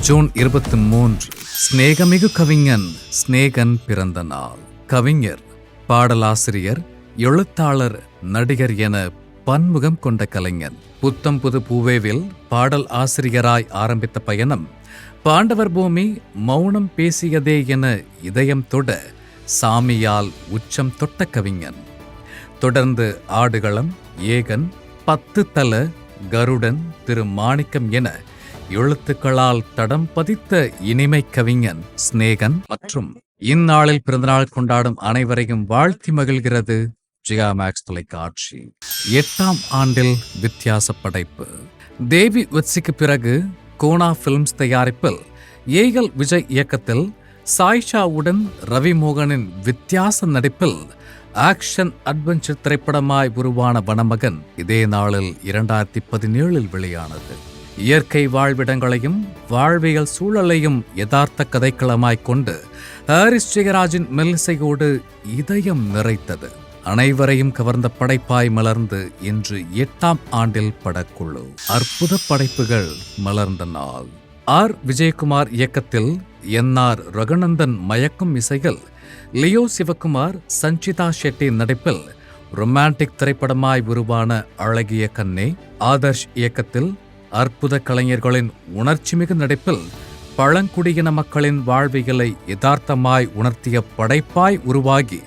June 23 சிநேகமிகு கவிஞன் சிநேகன் பிறந்த நாள். கவிஞர், பாடலாசிரியர், எழுத்தாளர், நடிகர் என பன்முகம் கொண்ட கலைஞன். புத்தம் புது பூவேவில் பாடல் ஆசிரியராய் ஆரம்பித்த பயணம் பாண்டவர் பூமி மௌனம் பேசியதே என இதயம் தொட சாமியால் உச்சம் தொட்ட கவிஞன். தொடர்ந்து ஆடுகளம், ஏகன், 10 தல, கருடன், திரு மாணிக்கம் என எழுத்துக்களால் தடம் பதித்த இனிமை கவிஞன் சிநேகன். மற்றும் இந்நாளில் பிறந்தநாள் கொண்டாடும் அனைவரையும் வாழ்த்தி மகிழ்கிறது ஜியா மேக்ஸ் தொலைக்காட்சி. 8ஆம் ஆண்டில் வித்தியாச படைப்பு. தேவி வெட்சிக்கு பிறகு கோனா பிலிம்ஸ் தயாரிப்பில் ஏஎல் விஜய் இயக்கத்தில் சாய்ஷாவுடன் ரவி மோகனின் வித்தியாச நடிப்பில் ஆக்ஷன் அட்வென்ச்சர் திரைப்படமாய் உருவான வனமகன் இதே நாளில் 2017 வெளியானது. இயற்கை வாழ்விடங்களையும் வாழ்வியல் சூழலையும் யதார்த்த கதைக்களமாய்க் கொண்டு ஹாரிஸ் ஜெயராஜின் மெல்லிசையோடு இதயம் நிறைத்தது. அனைவரையும் கவர்ந்த படைப்பாய் மலர்ந்து இன்று 8ஆம் ஆண்டில் படக்குழு. அற்புத படைப்புகள் மலர்ந்த நாள். ஆர் விஜயகுமார் இயக்கத்தில் என்ஆர் ரகுநந்தன் மயக்கும் இசைகள் லியோ சிவகுமார், சஞ்சிதா ஷெட்டி நடிப்பில் ரொமான்டிக் திரைப்படமாய் உருவான அழகிய கண்ணே. ஆதர்ஷ் இயக்கத்தில் அற்புத கலைஞர்களின் உணர்ச்சிமிகு நடிப்பில் பழங்குடியின மக்களின் வாழ்வியலை யதார்த்தமாய் உணர்த்திய படைப்பாய் உருவாகி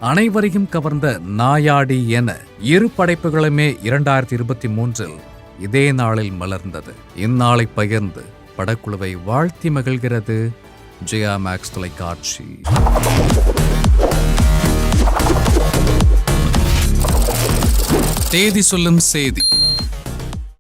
அனைவரையும் கவர்ந்த நாயாடி என இரு படைப்புகளுமே 2023 இதே நாளில் மலர்ந்தது. இந்நாளை பகிர்ந்து படக்குழுவை வாழ்த்தி மகிழ்கிறது ஜியா மேக்ஸ் தொலைக்காட்சி. தேதி சொல்லும் செய்தி.